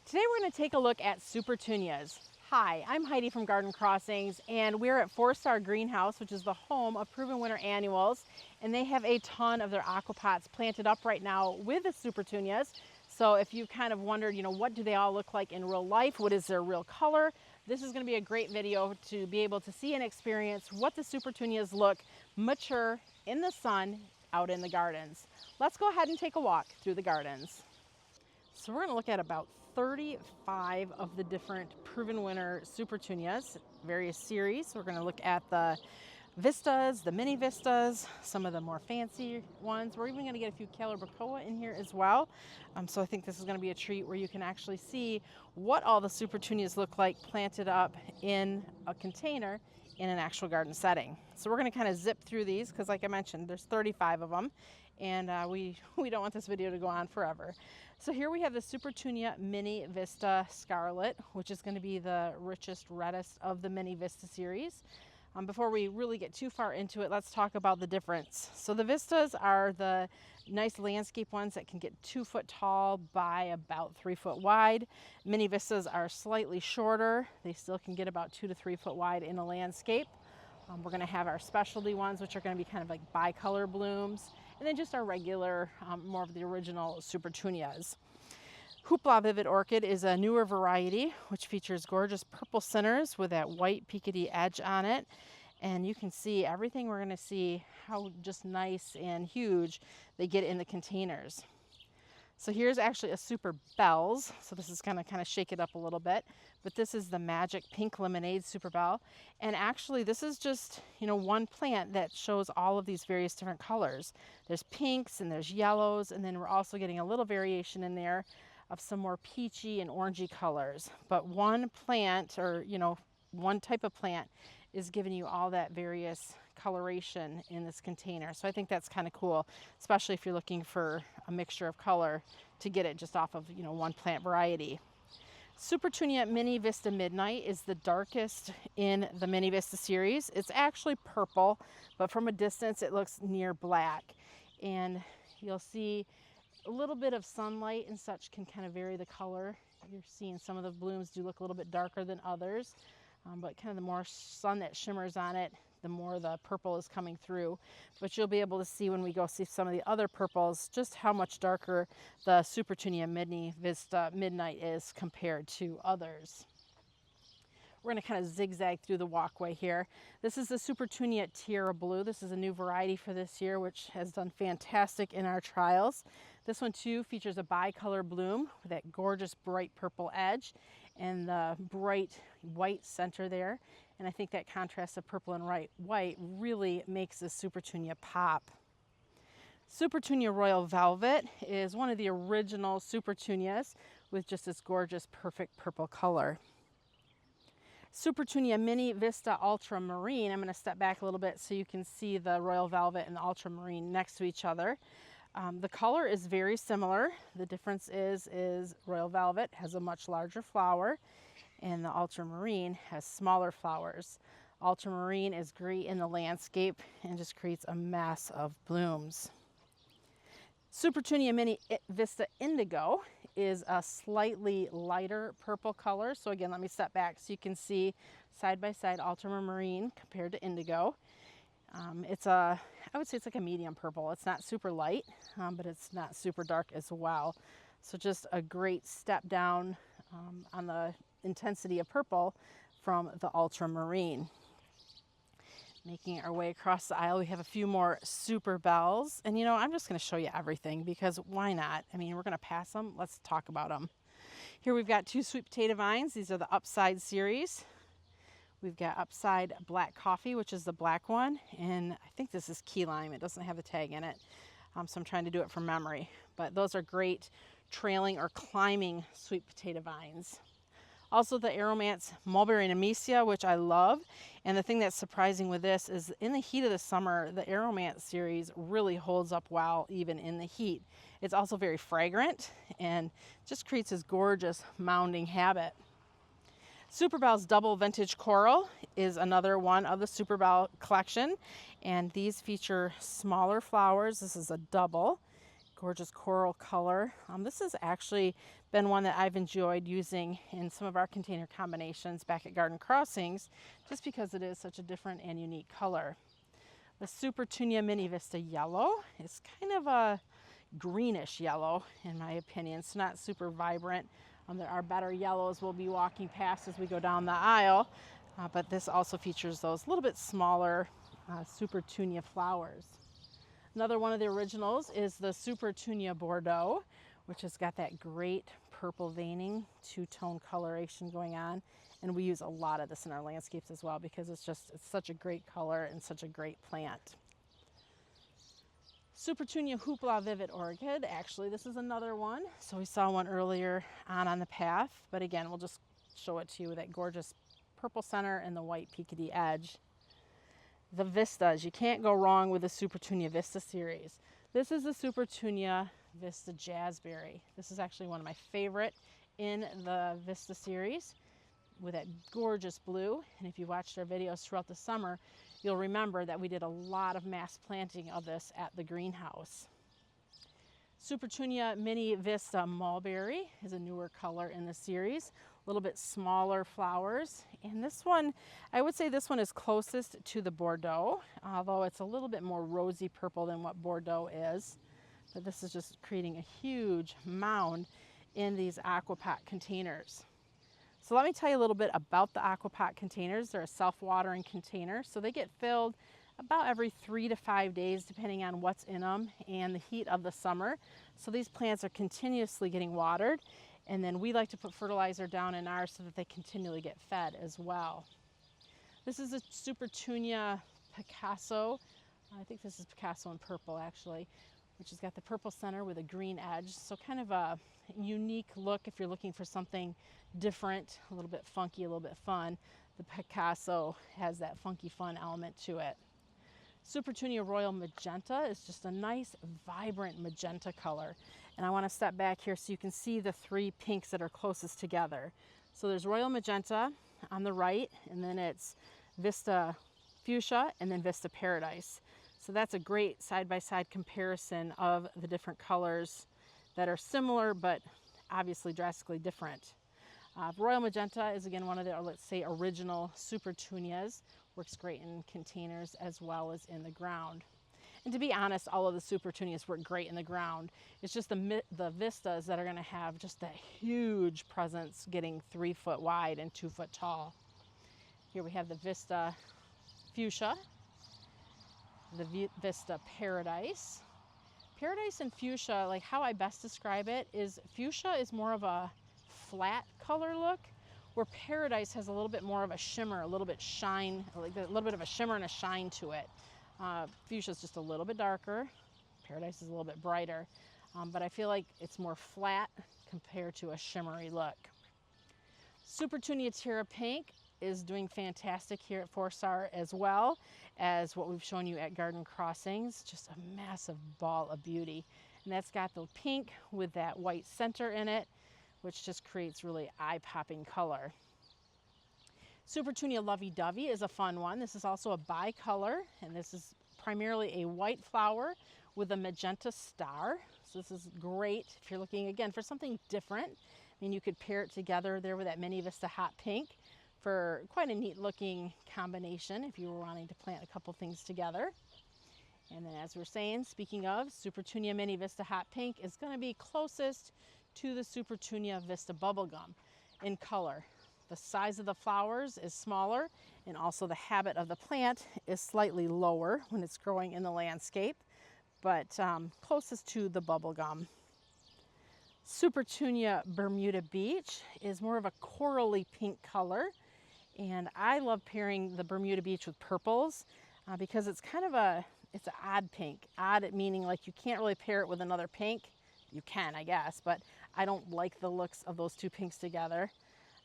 Today we're going to take a look at Supertunias. Hi, I'm Heidi from Garden Crossings, and we're at 4-Star Greenhouse, which is the home of Proven Winner Annuals, and they have a ton of their aquapots planted up right now with the Supertunias. So if you kind of wondered, what do they all look like in real life? What is their real color? This is going to be a great video to be able to see and experience what the Supertunias look mature in the sun out in the gardens. Let's go ahead and take a walk through the gardens. So we're going to look at about 35 of the different Proven Winner Supertunias, various series. We're going to look at the Vistas, the mini Vistas, some of the more fancy ones. We're even going to get a few Calibrachoa in here as well. So I think this is going to be a treat where you can actually see what all the Supertunias look like planted up in a container in an actual garden setting. So we're going to kind of zip through these because, like I mentioned, there's 35 of them, and we don't want this video to go on forever. So here we have the Supertunia Mini Vista Scarlet, which is going to be the richest, reddest of the Mini Vista series. Before we really get too far into it, let's talk about the difference. So the Vistas are the nice landscape ones that can get 2 foot tall by about 3 foot wide. Mini Vistas are slightly shorter. They still can get about 2 to 3 foot wide in a landscape. We're going to have our specialty ones, which are going to be kind of like bicolor blooms, and then just our regular, more of the original Supertunias. Hoopla Vivid Orchid is a newer variety, which features gorgeous purple centers with that white peachy edge on it. And you can see everything we're going to see, how just nice and huge they get in the containers. So here's actually a Super Bells. So this is going to kind of shake it up a little bit. But this is the Magic Pink Lemonade Super Bell. And actually this is just, one plant that shows all of these various different colors. There's pinks and there's yellows, and then we're also getting a little variation in there of some more peachy and orangey colors. But one plant, or one type of plant, is giving you all that various coloration in this container. So I think that's kind of cool, especially if you're looking for a mixture of color to get it just off of one plant variety. Supertunia Mini Vista Midnight is the darkest in the Mini Vista series. It's actually purple, but from a distance it looks near black, and you'll see a little bit of sunlight and such can kind of vary the color. You're seeing some of the blooms do look a little bit darker than others, but kind of the more sun that shimmers on it, the more the purple is coming through. But you'll be able to see when we go see some of the other purples just how much darker the Supertunia Mini Vista Midnight is compared to others. We're going to kind of zigzag through the walkway here. This is the Supertunia Tierra Blue. This is a new variety for this year, which has done fantastic in our trials. This one too features a bicolor bloom with that gorgeous bright purple edge and the bright white center there. And I think that contrast of purple and white really makes this Supertunia pop. Supertunia Royal Velvet is one of the original Supertunias with just this gorgeous, perfect purple color. Supertunia Mini Vista Ultramarine. I'm going to step back a little bit so you can see the Royal Velvet and the Ultramarine next to each other. The color is very similar. The difference is Royal Velvet has a much larger flower and the Ultramarine has smaller flowers. Ultramarine is great in the landscape and just creates a mass of blooms. Supertunia Mini Vista Indigo is a slightly lighter purple color. So again, let me step back so you can see side by side Ultramarine compared to Indigo. I would say it's like a medium purple. It's not super light, but it's not super dark as well. So just a great step down on the intensity of purple from the Ultramarine. Making our way across the aisle, we have a few more Super Bells. And I'm just going to show you everything because why not? I mean, we're going to pass them. Let's talk about them. Here we've got 2 sweet potato vines. These are the Upside series. We've got Upside Black Coffee, which is the black one. And I think this is key lime. It doesn't have the tag in it. So I'm trying to do it from memory. But those are great trailing or climbing sweet potato vines. Also the Aromance Mulberry Nemesia, which I love. And the thing that's surprising with this is in the heat of the summer, the Aromance series really holds up well even in the heat. It's also very fragrant and just creates this gorgeous mounding habit. Superbell's Double Vintage Coral is another one of the Superbell collection, and these feature smaller flowers. This is a double. Gorgeous coral color. This is actually been one that I've enjoyed using in some of our container combinations back at Garden Crossings, just because it is such a different and unique color. The SUPERTUNIA Mini Vista Yellow is kind of a greenish yellow in my opinion. It's not super vibrant. There are better yellows we'll be walking past as we go down the aisle, but this also features those little bit smaller SUPERTUNIA flowers. Another one of the originals is the SUPERTUNIA Bordeaux, which has got that great purple veining, two-tone coloration going on. And we use a lot of this in our landscapes as well because it's such a great color and such a great plant. SUPERTUNIA Hoopla Vivid Orchid. Actually, this is another one. So we saw one earlier on the path, but again, we'll just show it to you with that gorgeous purple center and the white peakedy edge. The Vistas. You can't go wrong with the SUPERTUNIA Vista series. This is the SUPERTUNIA Vista Jazzberry. This is actually one of my favorite in the Vista series with that gorgeous blue. And if you watched our videos throughout the summer, you'll remember that we did a lot of mass planting of this at the greenhouse. SUPERTUNIA Mini Vista Mulberry is a newer color in the series. A little bit smaller flowers. And this one, I would say this one is closest to the Bordeaux, although it's a little bit more rosy purple than what Bordeaux is. But this is just creating a huge mound in these aquapot containers. So let me tell you a little bit about the aquapot containers. They're a self-watering container, so they get filled about every 3 to 5 days depending on what's in them and the heat of the summer. So these plants are continuously getting watered, and then we like to put fertilizer down in ours so that they continually get fed as well. This is a SUPERTUNIA Picasso. I think this is Picasso in purple actually, which has got the purple center with a green edge. So kind of a unique look if you're looking for something different, a little bit funky, a little bit fun. The Picasso has that funky fun element to it. SUPERTUNIA Royal Magenta is just a nice vibrant magenta color. And I want to step back here so you can see the three pinks that are closest together. So there's Royal Magenta on the right, and then it's Vista Fuchsia, and then Vista Paradise. So that's a great side-by-side comparison of the different colors that are similar but obviously drastically different. Royal Magenta is again one of the, let's say, original SUPERTUNIAs. Works great in containers as well as in the ground. And to be honest, all of the SUPERTUNIAs work great in the ground. It's just the Vistas that are going to have just that huge presence, getting 3 foot wide and 2 foot tall. Here we have the Vista Fuchsia, the Vista Paradise. Paradise and Fuchsia, like how I best describe it, is Fuchsia is more of a flat color look, where Paradise has a little bit more of a shimmer, a little bit shine, like a little bit of a shimmer and a shine to it. Fuchsia is just a little bit darker. Paradise is a little bit brighter, but I feel like it's more flat compared to a shimmery look. SUPERTUNIA Terra Pink is doing fantastic here at 4-Star as well as what we've shown you at Garden Crossings. Just a massive ball of beauty. And that's got the pink with that white center in it, which just creates really eye-popping color. SUPERTUNIA Lovey Dovey is a fun one. This is also a bicolor, and this is primarily a white flower with a magenta star. So this is great if you're looking, again, for something different. I mean, you could pair it together there with that Mini Vista Hot Pink for quite a neat looking combination if you were wanting to plant a couple things together. And then as we're saying, speaking of, SUPERTUNIA Mini Vista Hot Pink is going to be closest to the SUPERTUNIA Vista Bubblegum in color. The size of the flowers is smaller, and also the habit of the plant is slightly lower when it's growing in the landscape, but closest to the bubblegum. SUPERTUNIA Bermuda Beach is more of a corally pink color, and I love pairing the Bermuda Beach with purples because it's kind of it's an odd pink. Odd meaning like you can't really pair it with another pink. You can, I guess, but I don't like the looks of those two pinks together.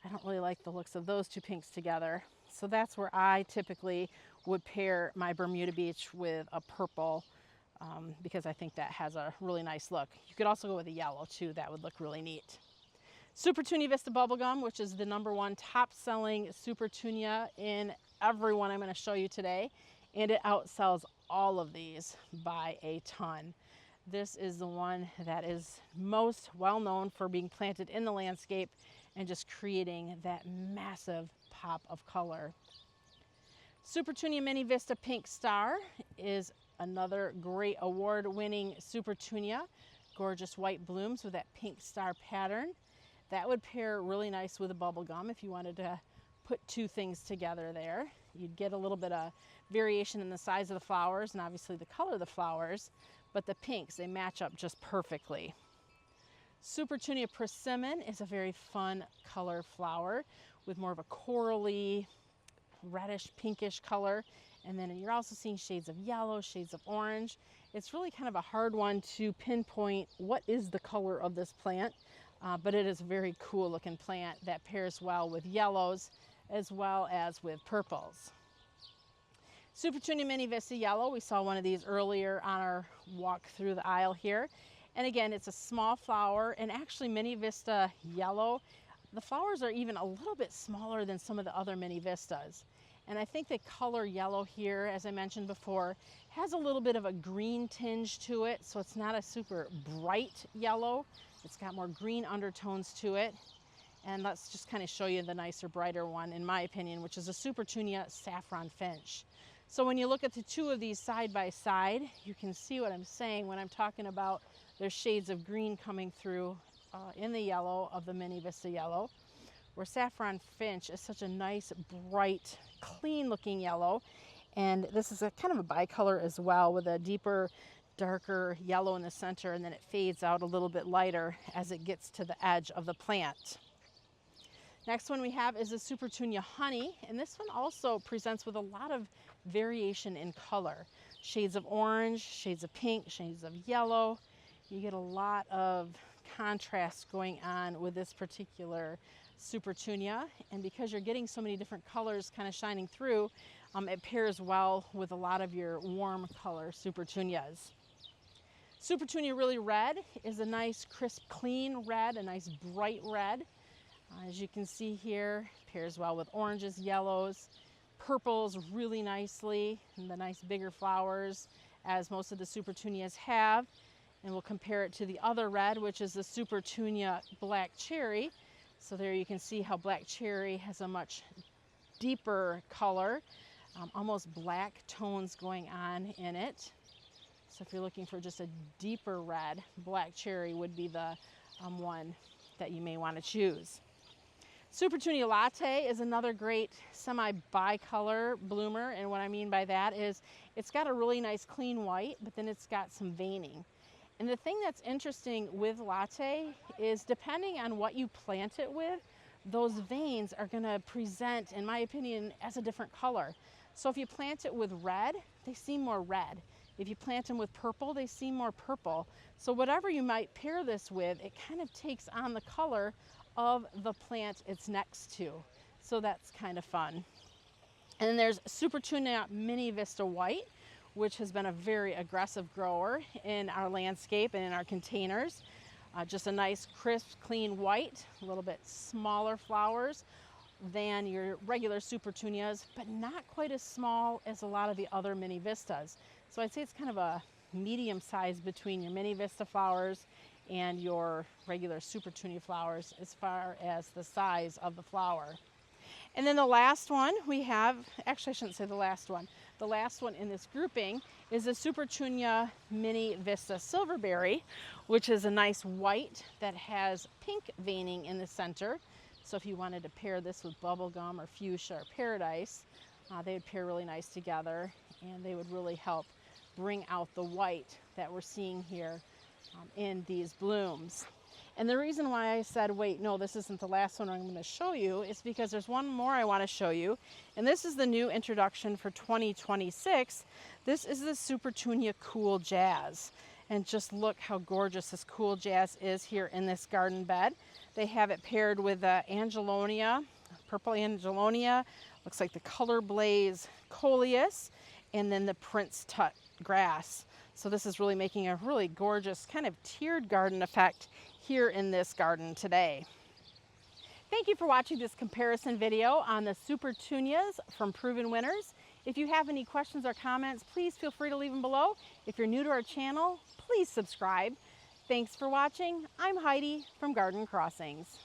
I don't really like the looks of those two pinks together. So that's where I typically would pair my Bermuda Beach with a purple because I think that has a really nice look. You could also go with a yellow too. That would look really neat. SUPERTUNIA Vista Bubblegum, which is the #1 top-selling SUPERTUNIA in every one I'm going to show you today, and it outsells all of these by a ton. This is the one that is most well known for being planted in the landscape and just creating that massive pop of color. SUPERTUNIA Mini Vista Pink Star is another great award-winning SUPERTUNIA. Gorgeous white blooms with that pink star pattern. That would pair really nice with a bubble gum if you wanted to put two things together there. You'd get a little bit of variation in the size of the flowers and obviously the color of the flowers, but the pinks, they match up just perfectly. SUPERTUNIA Persimmon is a very fun color flower with more of a corally, reddish, pinkish color. And then you're also seeing shades of yellow, shades of orange. It's really kind of a hard one to pinpoint what is the color of this plant, but it is a very cool looking plant that pairs well with yellows as well as with purples. SUPERTUNIA Mini Vista Yellow, we saw one of these earlier on our walk through the aisle here. And again, it's a small flower, and actually Mini Vista Yellow, the flowers are even a little bit smaller than some of the other Mini Vistas. And I think the color yellow here, as I mentioned before, has a little bit of a green tinge to it, so it's not a super bright yellow. It's got more green undertones to it. And let's just kind of show you the nicer, brighter one, in my opinion, which is a SUPERTUNIA Saffron Finch. So when you look at the two of these side by side, you can see what I'm saying when I'm talking about there's shades of green coming through in the yellow of the Mini Vista Yellow, where Saffron Finch is such a nice, bright, clean looking yellow. And this is a kind of a bicolor as well, with a deeper, darker yellow in the center, and then it fades out a little bit lighter as it gets to the edge of the plant. Next one we have is a SUPERTUNIA Honey, and this one also presents with a lot of variation in color. Shades of orange, shades of pink, shades of yellow. You get a lot of contrast going on with this particular SUPERTUNIA, and because you're getting so many different colors kind of shining through, it pairs well with a lot of your warm color SUPERTUNIAs. SUPERTUNIA Really Red is a nice crisp clean red, a nice bright red. As you can see here, pairs well with oranges, yellows, purples really nicely, and the nice bigger flowers as most of the SUPERTUNIAs have. And we'll compare it to the other red, which is the SUPERTUNIA Black Cherry. So there you can see how Black Cherry has a much deeper color, almost black tones going on in it. So if you're looking for just a deeper red, Black Cherry would be the one that you may want to choose. SUPERTUNIA Latte is another great semi-bicolor bloomer, and what I mean by that is it's got a really nice clean white, but then it's got some veining. And the thing that's interesting with latte is depending on what you plant it with, those veins are going to present, in my opinion, as a different color. So if you plant it with red, they seem more red. If you plant them with purple, they seem more purple. So whatever you might pair this with, it kind of takes on the color of the plant it's next to. So that's kind of fun. And then there's SUPERTUNIA Mini Vista White, which has been a very aggressive grower in our landscape and in our containers. Just a nice, crisp, clean white, a little bit smaller flowers than your regular SUPERTUNIAs, but not quite as small as a lot of the other Mini Vistas. So I'd say it's kind of a medium size between your Mini Vista flowers and your regular SUPERTUNIA flowers as far as the size of the flower. And then the last one we have, actually I shouldn't say the last one in this grouping is the SUPERTUNIA Mini Vista Silverberry, which is a nice white that has pink veining in the center. So if you wanted to pair this with bubblegum or fuchsia or paradise, they would pair really nice together, and they would really help bring out the white that we're seeing here in these blooms. And the reason why I said, wait, no, this isn't the last one I'm going to show you is because there's one more I want to show you. And this is the new introduction for 2026. This is the SUPERTUNIA Cool Jazz. And just look how gorgeous this Cool Jazz is here in this garden bed. They have it paired with Angelonia, purple Angelonia, looks like the Color Blaze Coleus, and then the Prince Tut grass. So this is really making a really gorgeous kind of tiered garden effect here in this garden today. Thank you for watching this comparison video on the SUPERTUNIAs from Proven Winners. If you have any questions or comments, please feel free to leave them below. If you're new to our channel, please please subscribe. Thanks for watching. I'm Heidi from Garden Crossings.